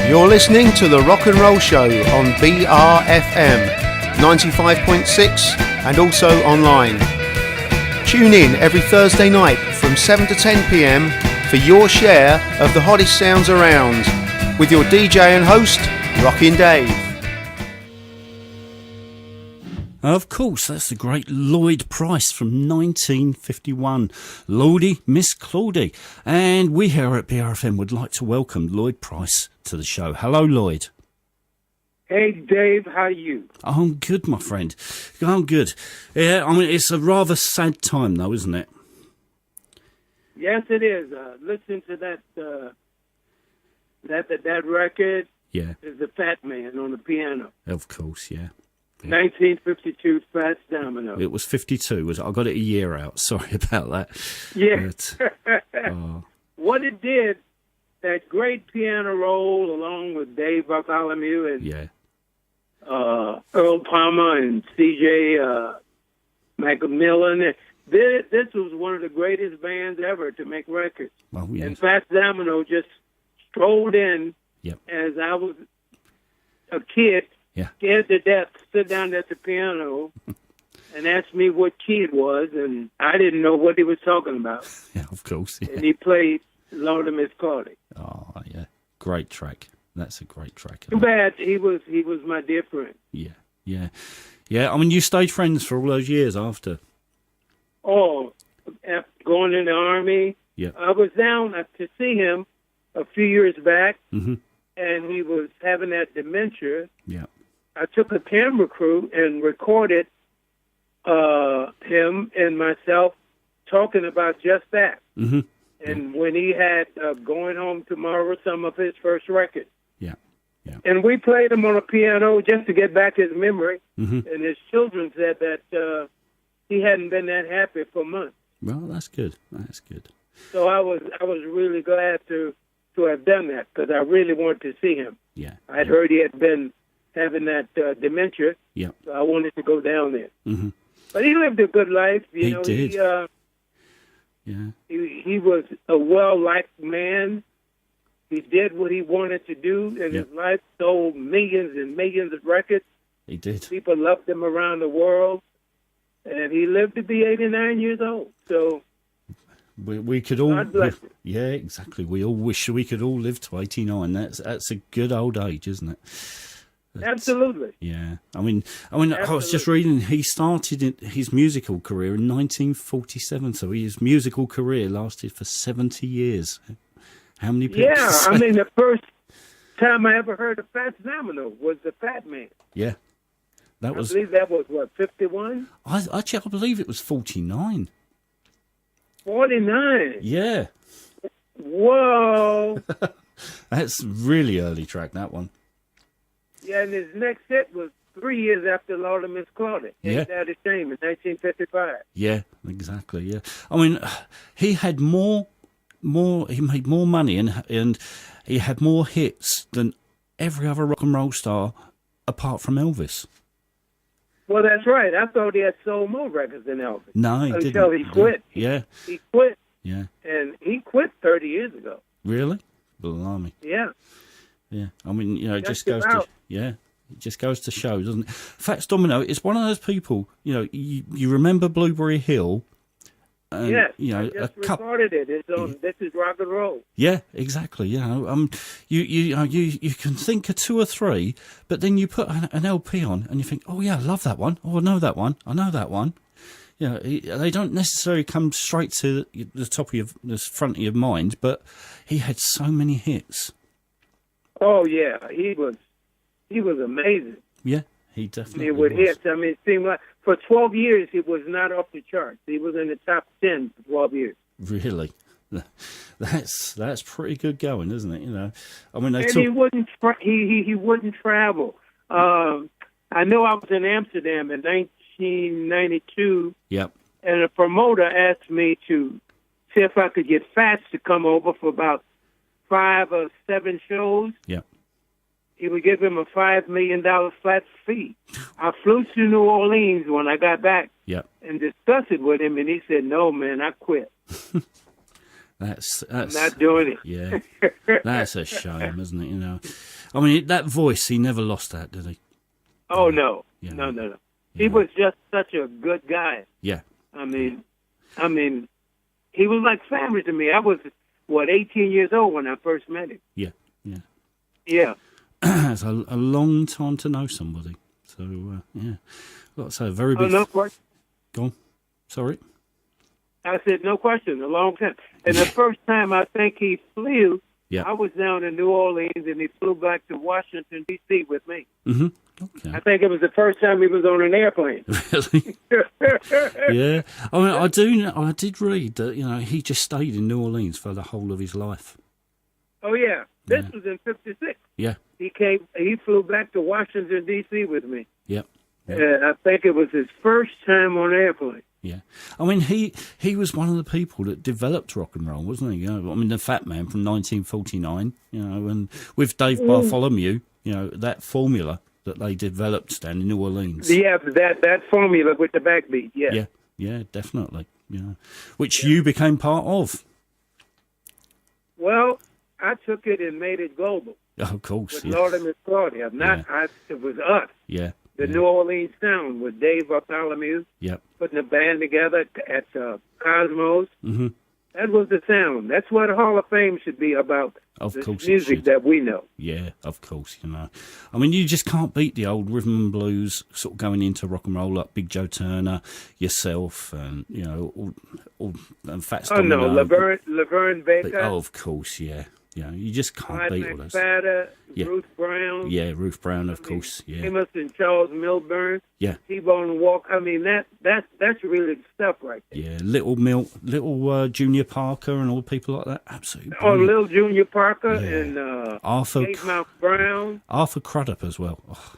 You're listening to The Rock and Roll Show on BRFM 95.6 and also online. Tune in every Thursday night from 7 to 10 p.m. for your share of the hottest sounds around with your DJ and host, Rockin' Dave. Of course, that's the great Lloyd Price from 1951. Lordy, Miss Claudie. And we here at BRFM would like to welcome Lloyd Price to the show. Hello, Lloyd. Hey, Dave, how are you? I'm good, my friend. I'm good. Yeah, I mean, it's a rather sad time, though, isn't it? Yes, it is. Listen to that record. Yeah. Is the Fat Man on the piano. Of course, yeah. 1952 Fats Domino. It was 52. I got it a year out. Sorry about that. Yeah. But, what it did, that great piano roll along with Dave Bartholomew and Earl Palmer and C.J. McMillan. This was one of the greatest bands ever to make records. Well, yes. And Fats Domino just strolled in Yep. as I was a kid. Yeah. Scared to death, stood down at the piano and asked me what key it was, and I didn't know what he was talking about. Yeah, of course. Yeah. And he played Lord Miss Claudie. Oh, yeah. Great track. That's a great track. Too bad he was my dear friend. Yeah, yeah. Yeah, I mean, you stayed friends for all those years after. Oh, after going in the Army. Yeah. I was down to see him a few years back, Mm-hmm. and he was having that dementia. Yeah. I took a camera crew and recorded him and myself talking about just that. Mm-hmm. And when he had Going Home Tomorrow, some of his first records. Yeah. Yeah. And we played him on a piano just to get back his memory. Mm-hmm. And his children said that he hadn't been that happy for months. Well, that's good. That's good. So I was really glad to have done that because I really wanted to see him. Yeah. I'd heard he had been having that dementia. Yeah. So I wanted to go down there. Mm-hmm. But he lived a good life. He did. He was a well-liked man. He did what he wanted to do, and his life sold millions and millions of records. He did. People loved him around the world, and he lived to be 89 years old. So we could all. God bless him. Yeah, exactly. We all wish we could all live to 89. That's a good old age, isn't it? Absolutely. Yeah. I mean, I was just reading. He started his musical career in 1947, so his musical career lasted for 70 years. How many people? Yeah, I mean, the first time I ever heard of Fats Domino was the Fat Man. Yeah. I believe that was, 51? I believe it was 49. 49? Yeah. Whoa. That's really early track, that one. Yeah, and his next hit was 3 years after Lord Miss Claudie. Ain't That a Shame in 1955. Yeah, exactly, yeah. I mean, he had he made more money and he had more hits than every other rock and roll star apart from Elvis. Well, that's right. I thought he had sold more records than Elvis. No, he didn't. Until he quit. Yeah. He quit. Yeah. And he quit 30 years ago. Really? Blimey. Yeah. Yeah. I mean, it Just just goes to... Yeah. It just goes to show, doesn't it? Fats Domino is one of those people, you remember Blueberry Hill... And, yes, I just recorded it. It's on This Is Rock and Roll. Yeah, exactly. You can think of two or three, but then you put an LP on and you think, oh yeah, I love that one. Oh, I know that one. I know that one. They don't necessarily come straight to the top of the front of your mind, but he had so many hits. Oh yeah, he was amazing. Yeah, he definitely with was. hits. I mean, it seemed like for 12 years he was not off the charts. He was in the top 10 for 12 years. Really, that's pretty good going, isn't it? I mean, he wouldn't he wouldn't travel. I know I was in Amsterdam in 1992. Yep. And a promoter asked me to see if I could get Fats to come over for about 5 or 7 shows. Yep. He would give him a $5 million flat fee. I flew to New Orleans when I got back Yep. and discussed it with him, and he said, no, man, I quit. That's I'm not doing it. Yeah, that's a shame, isn't it? You know, I mean, that voice, he never lost that, did he? Oh, no. Yeah. No. Yeah. He was just such a good guy. Yeah. I mean, he was like family to me. I was, 18 years old when I first met him. Yeah. Yeah. It's a long time to know somebody. So, yeah. Like I say, very big... no question. Go on. Sorry. I said, no question, a long time. And the first time I think he flew, yeah. I was down in New Orleans, and he flew back to Washington, D.C. with me. Mm-hmm. Okay. I think it was the first time he was on an airplane. Really? Yeah. I mean, I did read that, you know, he just stayed in New Orleans for the whole of his life. Oh, yeah. This was in 56. Yeah. He flew back to Washington, D.C. with me. Yep. I think it was his first time on an airplane. Yeah. I mean, he was one of the people that developed rock and roll, wasn't he? You know, I mean, the Fat Man from 1949, you know, and with Dave Bartholomew, you know, that formula that they developed down in New Orleans. Yeah, that formula with the backbeat, yeah. Yeah, definitely. Yeah. Which you became part of. Well, I took it and made it global. Oh, of course. With Lord and Miss Claudia. It was us. Yeah. The New Orleans sound with Dave Bartholomew. Yep. Putting the band together at Cosmos. Mm-hmm. That was the sound. That's what a Hall of Fame should be about. Of course, music that we know. Yeah, of course, you know. I mean, you just can't beat the old rhythm and blues sort of going into rock and roll, like Big Joe Turner, yourself, and you know, all and Fats Domino. Oh no, Laverne Baker. Oh, of course, yeah. You know, you just can't beat all those. Yeah. Ruth Brown. Yeah, Ruth Brown, of course. Yeah. Amos and Charles Milburn. Yeah. T-Bone Walker. I mean, that's really the stuff right there. Yeah, little Junior Parker and all people like that. Absolutely. Oh, Little Junior Parker and Arthur Mouth Brown. Arthur Crudup as well. Oh,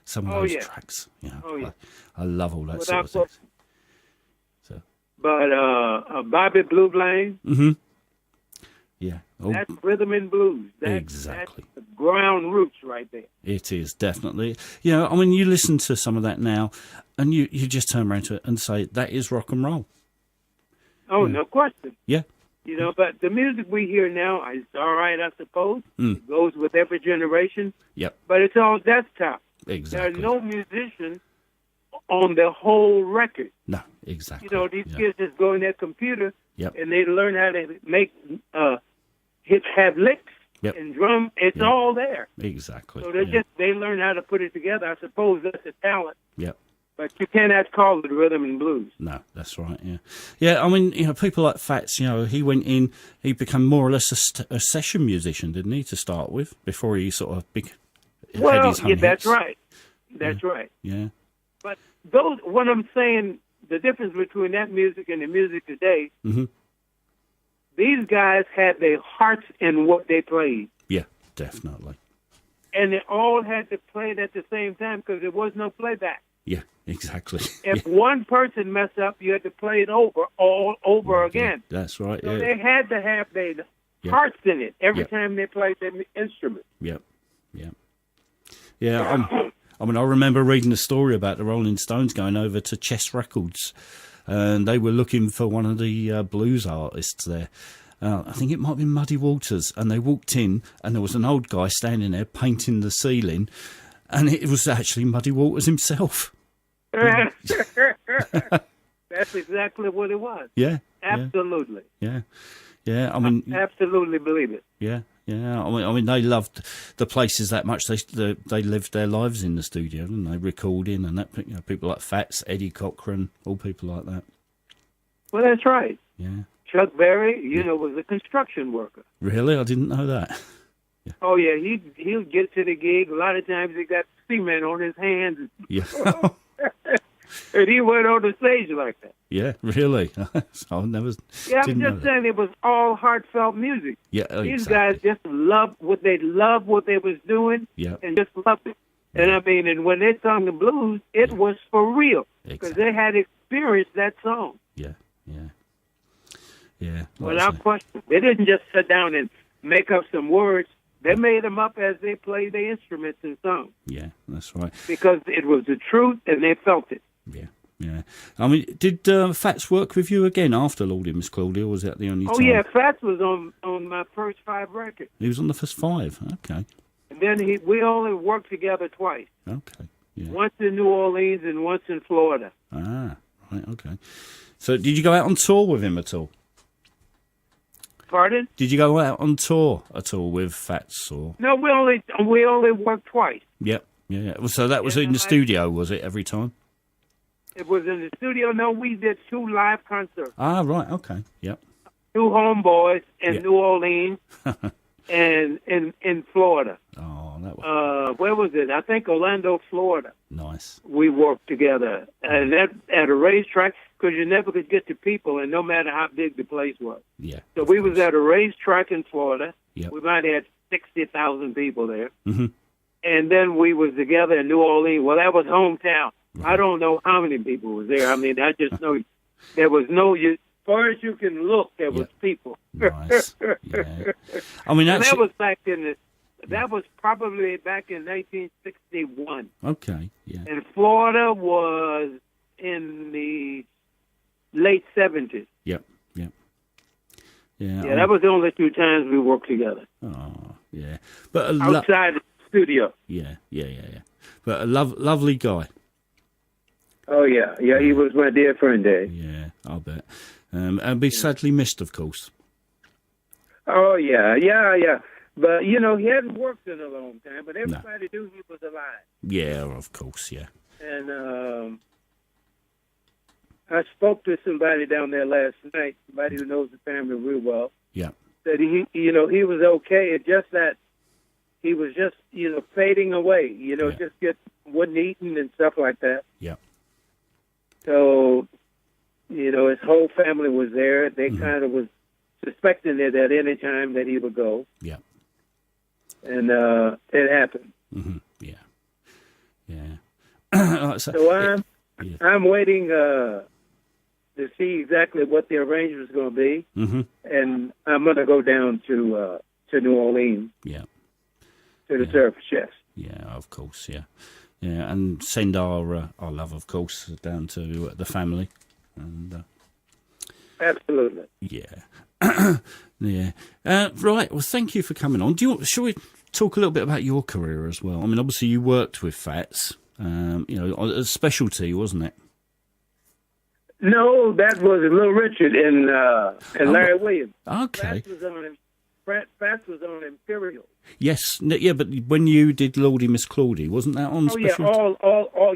some of those tracks. You know, I love all that sort of things. So. But Bobby Blue Blanc. Mm-hmm. Yeah. Oh, that's rhythm and blues. Exactly. That's the ground roots right there. It is, definitely. You know, I mean, you listen to some of that now, and you just turn around to it and say, that is rock and roll. Oh, no question. Yeah. You know, but the music we hear now is all right, I suppose. It goes with every generation. Yep. But it's all desktop. Exactly. There are no musicians on the whole record. No, exactly. You know, these kids just go in their computer and they learn how to make have licks and drum. It's all there. Exactly. So they learn how to put it together. I suppose that's a talent. Yep. But you cannot call it rhythm and blues. No, that's right. Yeah, yeah. I mean, you know, people like Fats. You know, he went in. He became more or less a session musician, didn't he, to start with, before he sort of had his home that's hits. right. That's right. Yeah. But what I'm saying, the difference between that music and the music today, these guys had their hearts in what they played. Yeah, definitely. And they all had to play it at the same time because there was no playback. Yeah, exactly. If one person messed up, you had to play it all over again. That's right. So they had to have their hearts in it every time they played their instrument. Yep. Yeah. I mean, I remember reading a story about the Rolling Stones going over to Chess Records, and they were looking for one of the blues artists there. I think it might have been Muddy Waters, and they walked in, and there was an old guy standing there painting the ceiling, and it was actually Muddy Waters himself. That's exactly what it was. Yeah. Absolutely. Yeah. I mean, I absolutely believe it. Yeah. I mean, they loved the places that much. They lived their lives in the studio, and they recording, and that. You know, people like Fats, Eddie Cochran, all people like that. Well, that's right. Yeah. Chuck Berry, was a construction worker. Really, I didn't know that. Yeah. Oh yeah, he'll get to the gig. A lot of times he got cement on his hands. Yeah. And he went on the stage like that. Yeah, really. I never. Yeah, I'm just saying it was all heartfelt music. Yeah, these guys just loved what they was doing. Yeah. And just loved it. Yeah. And when they sung the blues, it was for real because they had experienced that song. Yeah. Without question, they didn't just sit down and make up some words. They made them up as they played the instruments and sung. Yeah, that's right. Because it was the truth and they felt it. Yeah, yeah. I mean, did Fats work with you again after Lord and Miss Claudia, or was that the only time? Oh, yeah, Fats was on my first 5 records. He was on the first 5, okay. And then we only worked together twice. Okay, yeah. Once in New Orleans and once in Florida. Ah, right, okay. So did you go out on tour with him at all? Pardon? Did you go out on tour at all with Fats? Or? No, we only worked twice. Yep, yeah. So that was in the studio, was it, every time? It was in the studio. No, we did 2 live concerts. Ah, right, okay, yep. 2 homeboys in New Orleans and in Florida. Oh, that was... where was it? I think Orlando, Florida. Nice. We worked together. And that at a racetrack, because you never could get to people, and no matter how big the place was. Yeah. So we was at a racetrack in Florida. Yep. We might have had 60,000 people there. Mm-hmm. And then we was together in New Orleans. Well, that was hometown. Right. I don't know how many people was there. I mean, I just know there was as far as you can look, there was people. Nice. Yeah. I mean, that was that was probably back in 1961. Okay, yeah. And Florida was in the late 70s. Yep. Yeah, that was the only 2 times we worked together. Oh, yeah. But outside the studio. Yeah. But a lovely guy. Oh, yeah, he was my dear friend, Dave. Yeah, I'll bet. And be sadly missed, of course. Oh, yeah. But, he hadn't worked in a long time, but everybody knew he was alive. Yeah, of course, yeah. And I spoke to somebody down there last night, somebody who knows the family real well. Yeah. That he was okay. It's just that he was just, fading away. Just wasn't eating and stuff like that. Yeah. So, his whole family was there. They kind of was suspecting it at any time that he would go. Yeah. And it happened. Mm-hmm. Yeah. So I'm waiting to see exactly what the arrangement's going to be, and I'm going to go down to New Orleans. Yeah. To the Surf Chefs. Yeah, of course. Yeah, and send our love, of course, down to the family. And absolutely. Yeah. Yeah. Right. Well, thank you for coming on. Shall we talk a little bit about your career as well? I mean, obviously you worked with Fats. A specialty, wasn't it? No, that was Little Richard and Larry Williams. Okay. Fats was on Imperial. Yes, yeah, but when you did Lordy Miss Claudia, wasn't that on Specialty?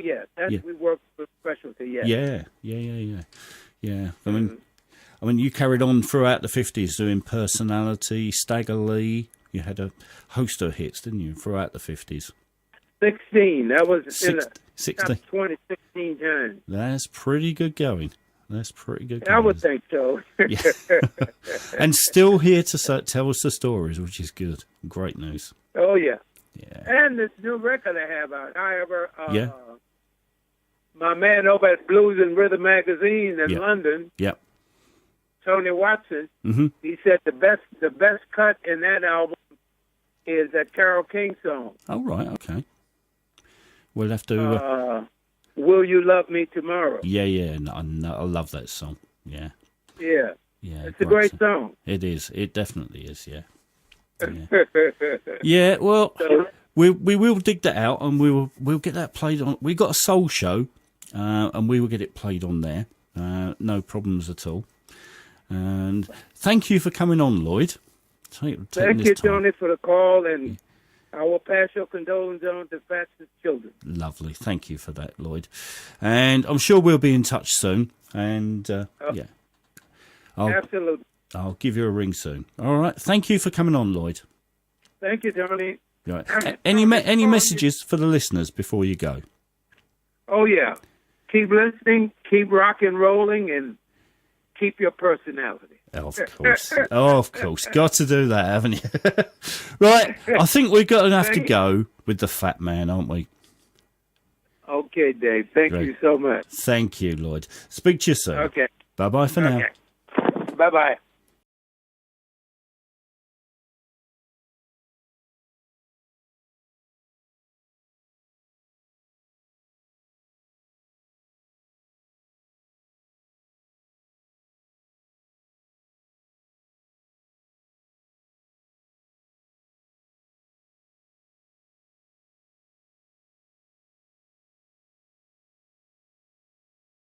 Yeah, we worked with Specialty, yeah. Yeah. I mean, you carried on throughout the 50s doing Personality, Stagger Lee. You had a host of hits, didn't you, throughout the 50s? 16. That was in the 16. 2016 times. That's pretty good going. I would think so. Yeah. And still here to tell us the stories, which is good. Great news. Oh, yeah. Yeah. And this new record I have out. However, my man over at Blues and Rhythm Magazine in London, Tony Watson, he said the best cut in that album is that Carole King song. Oh, right, okay. We'll have to... Will You Love Me Tomorrow? Yeah, I love that song. Yeah. It's a great song. It is. It definitely is. Yeah. Yeah. Well, we will dig that out and we'll get that played on. We got a soul show, and we will get it played on there. No problems at all. And thank you for coming on, Lloyd. Thank you, Tony, for the call, and I will pass your condolences on to Fats' children. Lovely. Thank you for that, Lloyd. And I'm sure we'll be in touch soon. And, absolutely. I'll give you a ring soon. All right. Thank you for coming on, Lloyd. Thank you, Tony. Right. Any messages for the listeners before you go? Oh, yeah. Keep listening, keep rock and rolling, and keep your personality. Of course. Got to do that, haven't you? Right, I think we're going to have to go with the Fat Man, aren't we? Okay, Dave. Thank you so much. Thank you, Lloyd. Speak to you soon. Okay. Bye-bye for now. Bye-bye.